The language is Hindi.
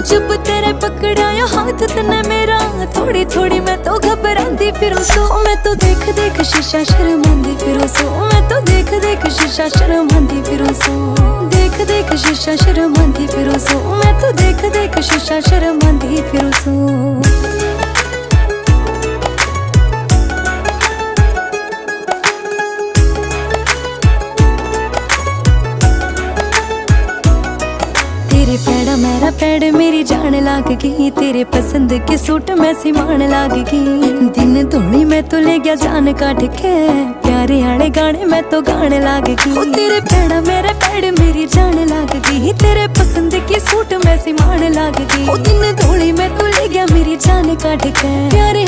जब तेरे पकड़ाया हाथ तने मेरा, थोड़ी थोड़ी मैं तो घबरांदी फिरूं सो। मैं तो देख देख शीशा शर्मांदी फिरूं सो। मैं तो देख देख शीशा शर्मांदी फिरूं सो। देख देख शीशा शर्मांदी फिरूं सो। मैं तो देख देख शीशा शर्मांदी फिरूं सो। तेरे पैड़ा मेरा पैड़ मेरी जान लाग गई, तेरे पसंद के सूट मैं सिमान लाग गई। दिन धोनी मैं तो ले गया जान काट के, प्यारे आले गाने मैं तो गाने लाग गई। तेरे पैड़ा मेरा पैड़ मेरी जान लाग गई, तेरे पसंद के सूट मैं सिमान लाग गई। दिन धोनी मैं तो ले गया मेरी जान काट के, प्यारे